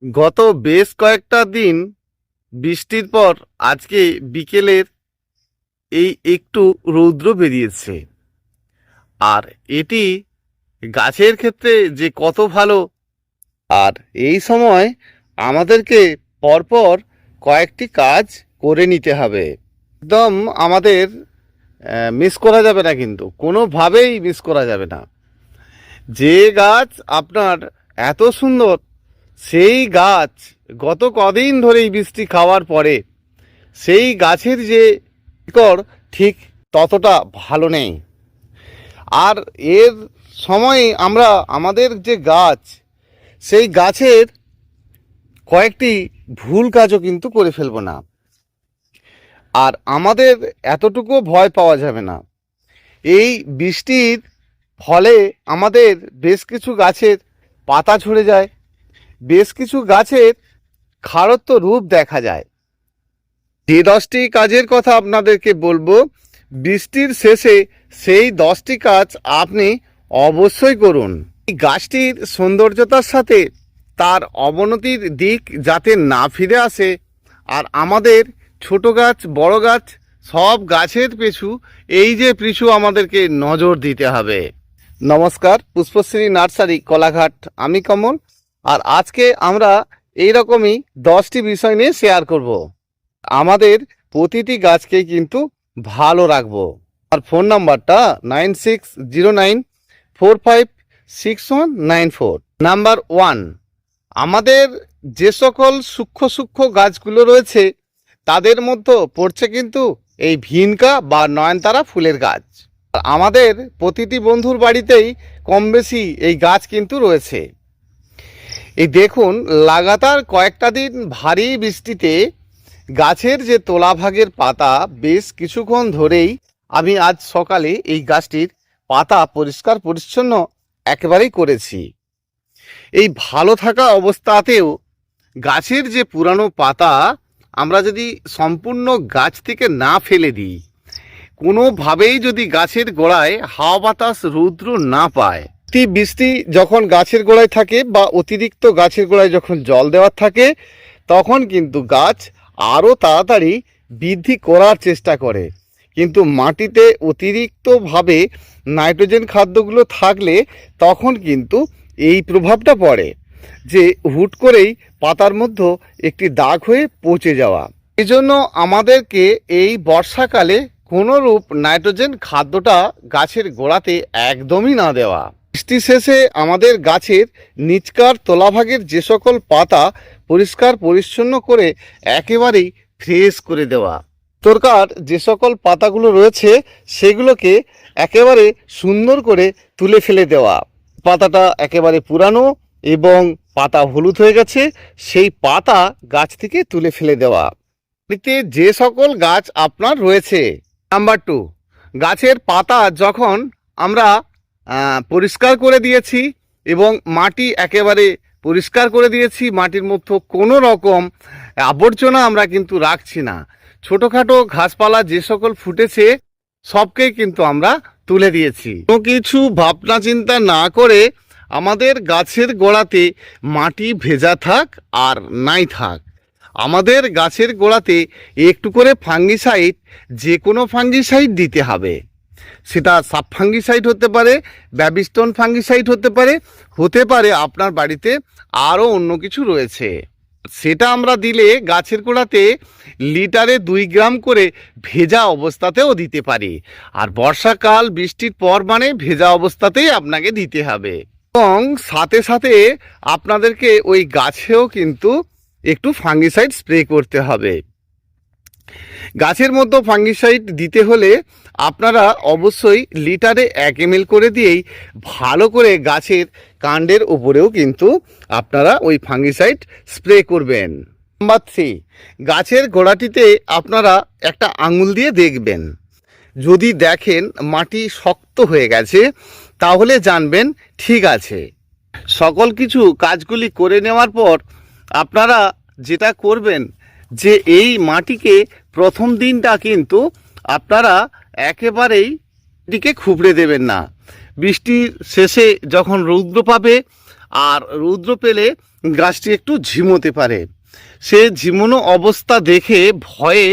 গত বেশ কয়েকটা দিন বৃষ্টির পর আজকে বিকেলের এই একটু রৌদ্র বেরিয়েছে। আর এটি গাছের ক্ষেত্রে যে কত ভালো। আর এই সময় আমাদেরকে পরপর কয়েকটি কাজ করে নিতে হবে। একদম আমাদের মিস করা যাবে না, কিন্তু কোনোভাবেই মিস করা যাবে না। যে গাছ আপনার এত সুন্দর, সেই গাছ গত কদিন ধরে এই বৃষ্টি খাওয়ার পরে সেই গাছের যে শিকড় ঠিক ততটা ভালো নেই। আর এর সময়ে আমরা আমাদের যে গাছ, সেই গাছের কয়েকটি ভুল কাজও কিন্তু করে ফেলবো না। আর আমাদের এতটুকু ভয় পাওয়া যাবে না। এই বৃষ্টির ফলে আমাদের বেশ কিছু গাছের পাতা ঝরে যায়, বেশ কিছু গাছের খারত্ব রূপ দেখা যায়। যে 10টি কাজের কথা আপনাদেরকে বলবো, বৃষ্টির শেষে সেই 10টি কাজ আপনি অবশ্যই করুন। এই গাছটির সৌন্দর্যতার সাথে তার অবনতির দিক যাতে না ফিরে আসে, আর আমাদের ছোট গাছ বড় গাছ সব গাছের পিছু আমাদেরকে নজর দিতে হবে। নমস্কার, পুষ্পশ্রী নার্সারি কোলাঘাট, আমি কমল। আর আজকে আমরা এইরকমই 10টি বিষয় নিয়ে শেয়ার করব। আমাদের প্রতিটি গাছকে কিন্তু ভালো রাখবো। আর ফোন নাম্বারটা 9609456194। নাম্বার 1, আমাদের যে সকল সূক্ষ্ম সূক্ষ্ম গাছগুলো রয়েছে তাদের মধ্যে পড়ছে কিন্তু এই ভিনকা বা নয়নতারা ফুলের গাছ। আমাদের প্রতিটি বন্ধুর বাড়িতেই কম বেশি এই গাছ কিন্তু রয়েছে। এই দেখুন, লাগাতার কয়েকটা দিন ভারী বৃষ্টিতে গাছের যে তোলাভাগের পাতা বেশ কিছুক্ষণ ধরেই আমি আজ সকালে এই গাছটির পাতা পরিষ্কার পরিচ্ছন্ন একেবারেই করেছি। এই ভালো থাকা অবস্থাতেও গাছের যে পুরানো পাতা আমরা যদি সম্পূর্ণ গাছ থেকে না ফেলে দিই, কোনোভাবেই যদি গাছের গোড়ায় হাওয়া বাতাস রৌদ্র না পায়, বৃষ্টি যখন গাছের গোড়ায় থাকে বা অতিরিক্ত গাছের গোড়ায় যখন জল দেওয়ার থাকে, তখন কিন্তু গাছ আরও তাড়াতাড়ি বৃদ্ধি করার চেষ্টা করে। কিন্তু মাটিতে অতিরিক্তভাবে নাইট্রোজেন খাদ্যগুলো থাকলে তখন কিন্তু এই প্রভাবটা পড়ে যে হুট করেই পাতার মধ্যে একটি দাগ হয়ে পচে যাওয়া। এই জন্য আমাদেরকে এই বর্ষাকালে কোনোরূপ নাইট্রোজেন খাদ্যটা গাছের গোড়াতে একদমই না দেওয়া। বৃষ্টি শেষে আমাদের গাছের নিচকার তলাভাগের যে সকল পাতা পরিষ্কার পরিচ্ছন্ন করে একেবারেই ফ্রেশ করে দেওয়া। দরকার যে সকল পাতাগুলো রয়েছে সেগুলোকে একেবারে সুন্দর করে তুলে ফেলে দেওয়া। পাতাটা একেবারে পুরানো এবং পাতা হলুদ হয়ে গেছে, সেই পাতা গাছ থেকে তুলে ফেলে দেওয়া। এতে যে সকল গাছ আপনার রয়েছে, নাম্বার 2, গাছের পাতা যখন আমরা পরিষ্কার করে দিয়েছি এবং মাটি একেবারে পরিষ্কার করে দিয়েছি, মাটির মধ্যে কোনো রকম আবর্জনা আমরা কিন্তু রাখছি না। ছোটোখাটো ঘাসপালা যে সকল ফুটেছে সবকেই কিন্তু আমরা তুলে দিয়েছি। কোনো কিছু ভাবনা চিন্তা না করে আমাদের গাছের গোড়াতে মাটি ভেজা থাক আর নাই থাক, আমাদের গাছের গোড়াতে একটু করে ফাঙ্গিসাইড, যে কোনো ফাঙ্গিসাইড দিতে হবে। সেটা সাব ফাঙ্গিসাইড হতে পারে, ব্যাবিস্টন ফাঙ্গিসাইড হতে পারে আপনার বাড়িতে আরও অন্য কিছু রয়েছে। সেটা আমরা দিলে গাছের গোড়াতে লিটারে 2 গ্রাম করে ভেজা অবস্থাতেও দিতে পারি। আর বর্ষাকাল বৃষ্টির পর মানে ভেজা অবস্থাতেই আপনাকে দিতে হবে। এবং সাথে সাথে আপনাদেরকে ওই গাছেও কিন্তু একটু ফাঙ্গিসাইড স্প্রে করতে হবে। গাছের মধ্যে ফাঙ্গিসাইড দিতে হলে আপনারা অবশ্যই লিটারে 1 ml করে দিয়েই ভালো করে গাছের কাণ্ডের উপরেও কিন্তু আপনারা ওই ফাঙ্গিসাইড স্প্রে করবেন। নাম্বার 3, গাছের গোড়াটিতে আপনারা একটা আঙুল দিয়ে দেখবেন, যদি দেখেন মাটি শক্ত হয়ে গেছে তাহলে জানবেন ঠিক আছে। সকল কিছু কাজগুলি করে নেওয়ার পর আপনারা যেটা করবেন যে এই মাটিকে প্রথম দিনটা কিন্তু আপনারা একেবারেই দিকে খুবড়ে দেবেন না। বৃষ্টির শেষে যখন রৌদ্র পাবে, আর রৌদ্র পেলে গাছটি একটু ঝিমোতে পারে। সে ঝিমোনো অবস্থা দেখে ভয়ে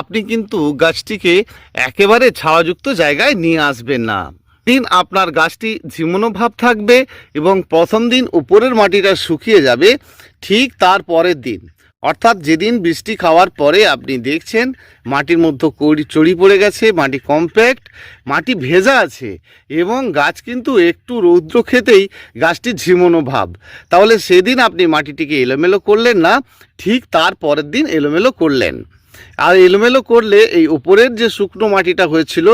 আপনি কিন্তু গাছটিকে একেবারে ছাওয়াযুক্ত জায়গায় নিয়ে আসবেন না। দিন আপনার গাছটি ঝিমোনো ভাব থাকবে এবং প্রথম দিন উপরের মাটিটা শুকিয়ে যাবে, ঠিক তার পরের দিন অর্থাৎ যেদিন বৃষ্টি খাওয়ার পরে আপনি দেখছেন মাটির মধ্যে চড়ি পড়ে গেছে, মাটি কমপ্যাক্ট, মাটি ভেজা আছে এবং গাছ কিন্তু একটু রৌদ্র খেতেই গাছটি ঝিমোনো ভাব, তাহলে সেদিন আপনি মাটিটিকে এলোমেলো করলেন না, ঠিক তার পরের দিন এলোমেলো করলেন। আর এলোমেলো করলে এই উপরের যে শুকনো মাটিটা হয়েছিল,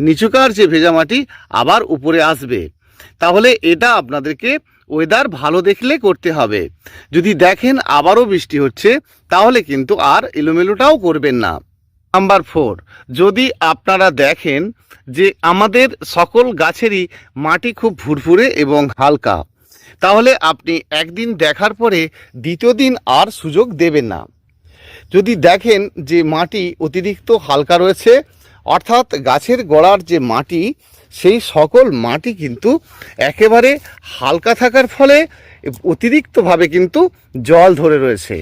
নিচুকার যে ভেজা মাটি আবার উপরে আসবে। তাহলে এটা আপনাদেরকে ওয়েদার ভালো দেখলে করতে হবে। যদি দেখেন আবারও বৃষ্টি হচ্ছে তাহলে কিন্তু আর এলোমেলোটাও করবেন না। নাম্বার 4, যদি আপনারা দেখেন যে আমাদের সকল গাছেরই মাটি খুব ভুরভুরে এবং হালকা, তাহলে আপনি একদিন দেখার পরে দ্বিতীয় দিন আর সুযোগ দেবেন না। যদি দেখেন যে মাটি অতিরিক্ত হালকা রয়েছে, অর্থাৎ গাছের গোড়ার যে মাটি সেই সকল মাটি কিন্তু একেবারে হালকা থাকার ফলে অতিরিক্তভাবে কিন্তু জল ধরে রয়েছে,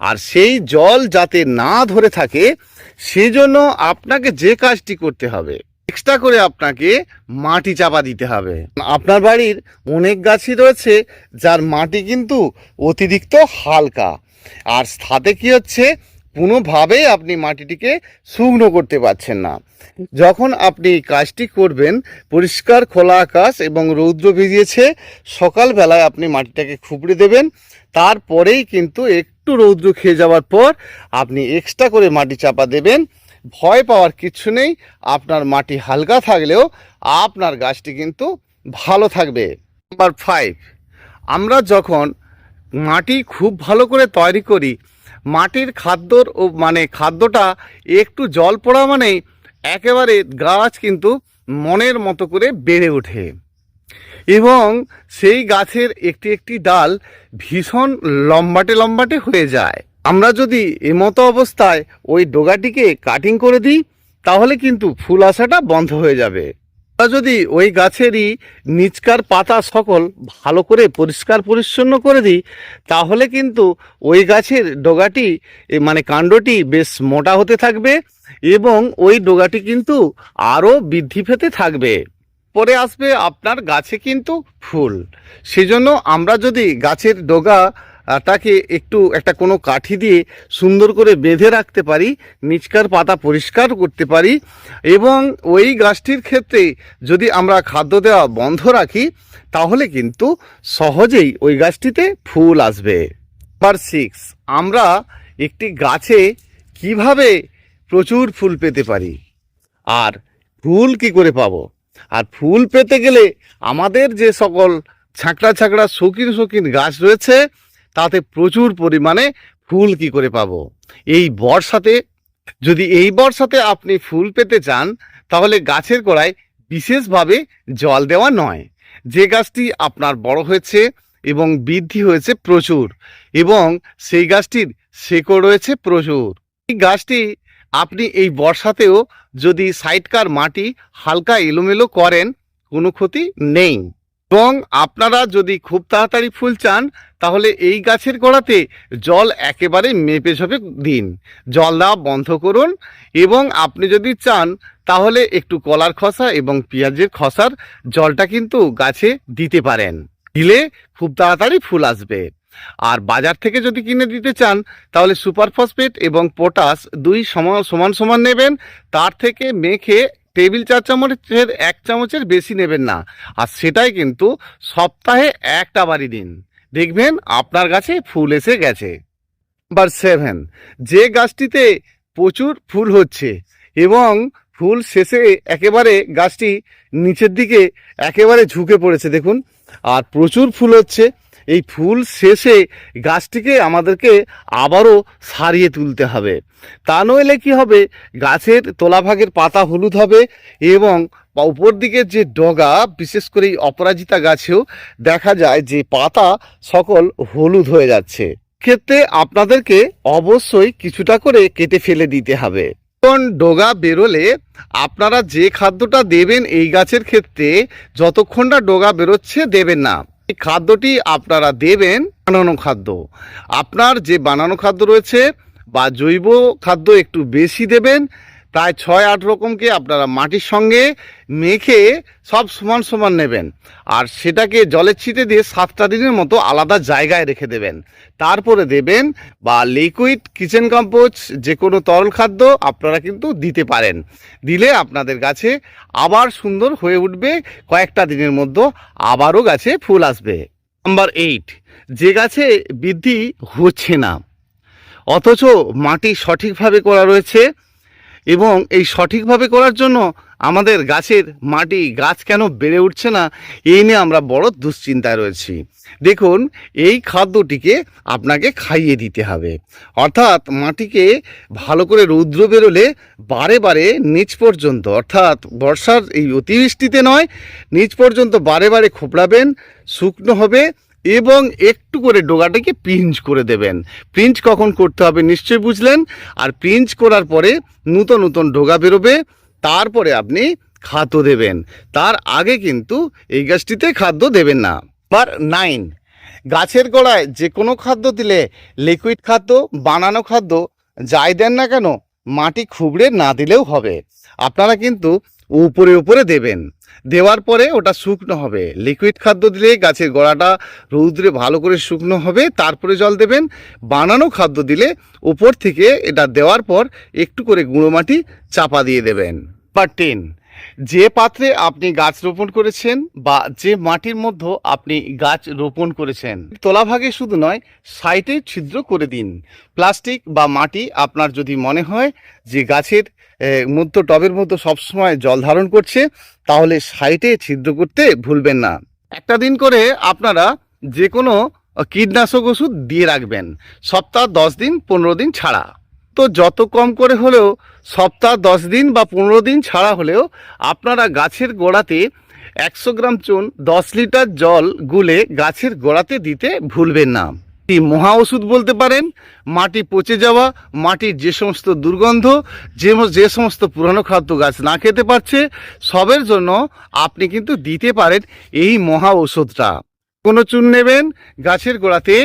আর সেই জল যাতে না ধরে থাকে সেজন্য আপনাকে যে কাজটি করতে হবে, এক্সট্রা করে আপনাকে মাটি চাপা দিতে হবে। আপনার বাড়ির অনেক গাছই রয়েছে যার মাটি কিন্তু অতিরিক্ত হালকা, আর সাথে কি হচ্ছে, কোনোভাবেই আপনি মাটিটিকে শুকনো করতে পারছেন না। যখন আপনি কাজটি করবেন, পরিষ্কার খোলা আকাশ এবং রৌদ্র ভিজিয়েছে, সকালবেলায় আপনি মাটিটাকে খুবড়ে দেবেন, তারপরেই কিন্তু একটু রৌদ্র খেয়ে যাওয়ার পর আপনি এক্সট্রা করে মাটি চাপা দেবেন। ভয় পাওয়ার কিছু নেই, আপনার মাটি হালকা থাকলেও আপনার গাছটি কিন্তু ভালো থাকবে। নাম্বার 5, আমরা যখন মাটি খুব ভালো করে তৈরি করি, মাটির খাদ্যটা একটু জল পড়া মানেই একেবারে গাছ কিন্তু মনের মতো করে বেড়ে ওঠে এবং সেই গাছের একটি একটি ডাল ভীষণ লম্বাটে হয়ে যায়। আমরা যদি এমতো অবস্থায় ওই ডগাটিকে কাটিং করে দিই তাহলে কিন্তু ফুল আসাটা বন্ধ হয়ে যাবে। আমরা যদি ওই গাছেরই নিচকার পাতা সকল ভালো করে পরিষ্কার পরিচ্ছন্ন করে দিই তাহলে কিন্তু ওই গাছের ডগাটি কাণ্ডটি বেশ মোটা হতে থাকবে এবং ওই ডগাটি কিন্তু আরও বৃদ্ধি পেতে থাকবে। পরে আসবে আপনার গাছে কিন্তু ফুল। সেজন্য আমরা যদি গাছের ডগাটাকে একটা কোনো কাঠি দিয়ে সুন্দর করে বেঁধে রাখতে পারি, নিচকার পাতা পরিষ্কার করতে পারি এবং ওই গাছটির ক্ষেত্রে যদি আমরা খাদ্য দেওয়া বন্ধ রাখি তাহলে কিন্তু সহজেই ওই গাছটিতে ফুল আসবে। নাম্বার 6, আমরা একটি গাছে কিভাবে প্রচুর ফুল পেতে পারি আর ফুল কি করে পাবো, আর ফুল পেতে গেলে আমাদের যে সকল ছাঁকড়া শৌখিন গাছ রয়েছে তাতে প্রচুর পরিমাণে ফুল কি করে পাবো। এই বর্ষাতে আপনি ফুল পেতে চান তাহলে গাছের গোড়ায় বিশেষভাবে জল দেওয়া নয়। যে গাছটি আপনার বড় হয়েছে এবং বৃদ্ধি হয়েছে প্রচুর এবং সেই গাছটির শেকড় রয়েছে প্রচুর, এই গাছটি আপনি এই বর্ষাতেও যদি সাইডকার মাটি হালকা এলোমেলো করেন কোনো ক্ষতি নেই। এবং আপনারা যদি খুব তাড়াতাড়ি ফুল চান তাহলে এই গাছের গোড়াতে জল একেবারে মেপে ঝোপে দিন, জল দেওয়া বন্ধ করুন এবং আপনি যদি চান তাহলে একটু কলার খোসা এবং পেঁয়াজের খোসার জলটা কিন্তু গাছে দিতে পারেন, দিলে খুব তাড়াতাড়ি ফুল আসবে। আর বাজার থেকে যদি কিনে দিতে চান তাহলে সুপার ফসফেট এবং পটাশ 2 সমান নেবেন, তার থেকে মেখে টেবিল 4 চামচের 1 চামচের বেশি নেবেন না, আর সেটাই কিন্তু সপ্তাহে একটা বারই দিন, দেখবেন আপনার গাছে ফুল এসে গেছে। নাম্বার 7, যে গাছটিতে প্রচুর ফুল হচ্ছে এবং ফুল শেষে একেবারে গাছটি নিচের দিকে একেবারে ঝুঁকে পড়েছে দেখুন, আর প্রচুর ফুল হচ্ছে, এই ফুল শেষে গাছটিকে আমাদেরকে আবারও সারিয়ে তুলতে হবে, তা নইলে কি হবে, গাছের তলাভাগের পাতা হলুদ হবে এবং উপর দিকের যে ডগা, বিশেষ করে এই অপরাজিতা গাছেও দেখা যায় যে পাতা সকল হলুদ হয়ে যাচ্ছে। ক্ষেত্রে আপনাদেরকে অবশ্যই কিছুটা করে কেটে ফেলে দিতে হবে। এখন ডগা বেরোলে আপনারা যে খাদ্যটা দেবেন এই গাছের ক্ষেত্রে যতক্ষণ না ডগা বেরোচ্ছে দেবেন না, এই খাদ্যটি আপনারা দেবেন বানানো খাদ্য। আপনার যে বানানো খাদ্য রয়েছে বা জৈব খাদ্য একটু বেশি দেবেন, প্রায় 6-8 রকমকে আপনারা মাটির সঙ্গে মেখে সব সমান সমান নেবেন, আর সেটাকে জলের ছিটে দিয়ে 7টা দিনের মতো আলাদা জায়গায় রেখে দেবেন। তারপরে দেবেন বা লিকুইড কিচেন কম্পোস্ট যে কোনো তরল খাদ্য আপনারা কিন্তু দিতে পারেন। দিলে আপনাদের গাছে আবার সুন্দর হয়ে উঠবে, কয়েকটা দিনের মধ্যে আবারও গাছে ফুল আসবে। নাম্বার 8, যে গাছে বৃদ্ধি হচ্ছে না অথচ মাটি সঠিকভাবে করা রয়েছে, এবং এই সঠিকভাবে করার জন্য আমাদের গাছের গাছ কেন বেড়ে উঠছে না, এই নিয়ে আমরা বড় দুশ্চিন্তায় রয়েছি। দেখুন, এই খাদ্যটিকে আপনাকে খাইয়ে দিতে হবে, অর্থাৎ মাটিকে ভালো করে রৌদ্র বেরোলে বারে বারে নিচ পর্যন্ত, অর্থাৎ বর্ষার এই অতিবৃষ্টিতে নয়, নিচ পর্যন্ত বারে বারে খোপড়াবেন, শুকনো হবে, এবং একটু করে ডোগাটাকে পিঞ্চ করে দেবেন। পিঞ্চ কখন করতে হবে নিশ্চয়ই বুঝলেন। আর পিঞ্চ করার পরে নূতন নূতন ডোগা বেরোবে, তারপরে আপনি খাদ্য দেবেন। তার আগে কিন্তু এই গাছটিতে খাদ্য দেবেন না। নাম্বার 9, গাছের গোড়ায় যে কোনো খাদ্য দিলে, লিকুইড খাদ্য, বানানো খাদ্য যাই দেন না কেন, মাটি খুবড়ে না দিলেও হবে। আপনারা কিন্তু উপরে উপরে দেবেন, দেওয়ার পরে ওটা শুকনো হবে। লিকুইড খাদ্য দিলে গাছের গোড়াটা রৌদ্রে ভালো করে শুকনো হবে, তারপরে জল দেবেন। বানানো খাদ্য দিলে উপর থেকে এটা দেওয়ার পর একটু করে গুঁড়ো মাটি চাপা দিয়ে দেবেন। নাম্বার 10, যে পাত্রে আপনি গাছ রোপণ করেছেন বা যে মাটির মধ্যে আপনি গাছ রোপণ করেছেন, তলাভাগে শুধু নয়, সাইডে ছিদ্র করে দিন। প্লাস্টিক বা মাটি আপনার যদি মনে হয় যে গাছের মধ্যে, টবের মধ্যে সবসময় জল ধারণ করছে, তাহলে সাইডে ছিদ্র করতে ভুলবেন না। একটা দিন করে আপনারা যে কোনো কীটনাশক ওষুধ দিয়ে রাখবেন, সপ্তাহ 10 দিন 15 দিন ছাড়া। তো যত কম করে হলেও সপ্তাহ 10 দিন বা 15 দিন ছাড়া হলেও আপনারা গাছের গোড়াতে 100 গ্রাম চুন 10 লিটার জল গুলে গাছের গোড়াতে দিতে ভুলবেন না। এই মহা ওষুধ বলতে পারেন। মাটি পচে যাওয়া, মাটির যে সমস্ত দুর্গন্ধ, যে সমস্ত পুরানো খাদ্য গাছ না খেতে পারছে, সবের জন্য আপনি কিন্তু দিতে পারেন এই মহা ওষুধটা। কোনো চুন নেবেন, গাছের গোড়াতে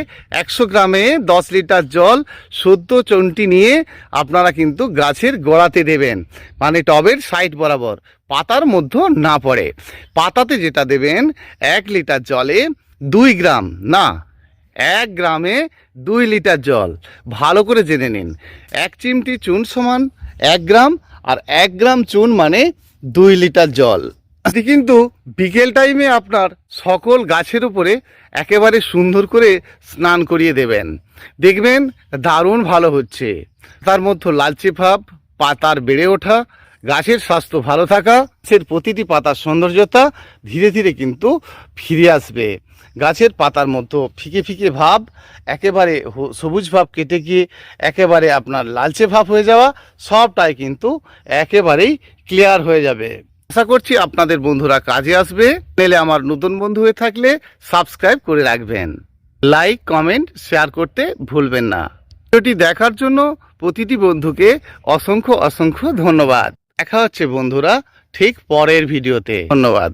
100 গ্রামে 10 লিটার জল, সদ্য চুনটি নিয়ে আপনারা কিন্তু গাছের গোড়াতে দেবেন, মানে টবের সাইড বরাবর, পাতার মধ্যে না পড়ে। পাতাতে যেটা দেবেন, 1 লিটার জলে 2 গ্রাম না, 1 গ্রামে 2 লিটার জল। ভালো করে জেনে নিন, 1 চিমটি চুন সমান 1 গ্রাম, আর 1 গ্রাম চুন মানে 2 লিটার জল। এটি কিন্তু বিকেল টাইমে আপনার সকল গাছের উপরে একেবারে সুন্দর করে স্নান করিয়ে দেবেন, দেখবেন দারুণ ভালো হচ্ছে। তার মধ্যে লালচে ভাব, পাতার বেড়ে ওঠা, গাছের স্বাস্থ্য ভালো থাকা, গাছের প্রতিটি পাতার সৌন্দর্যতা ধীরে ধীরে কিন্তু ফিরে আসবে। গাছের পাতার মধ্যে ফিকে ফিকে ভাব, একেবারে সবুজ ভাব কেটে গিয়ে একেবারে আপনার লালচে ভাব হয়ে যাওয়া, সবটাই কিন্তু একেবারেই ক্লিয়ার হয়ে যাবে। আশা করছি আপনাদের বন্ধুরা কাজে আসবে। চ্যানেলে আমার নতুন বন্ধু হয়ে থাকলে সাবস্ক্রাইব করে রাখবেন, লাইক কমেন্ট শেয়ার করতে ভুলবেন না। ভিডিওটি দেখার জন্য প্রতিটি বন্ধুকে অসংখ্য অসংখ্য ধন্যবাদ। দেখা হচ্ছে বন্ধুরা ঠিক পরের ভিডিওতে। ধন্যবাদ।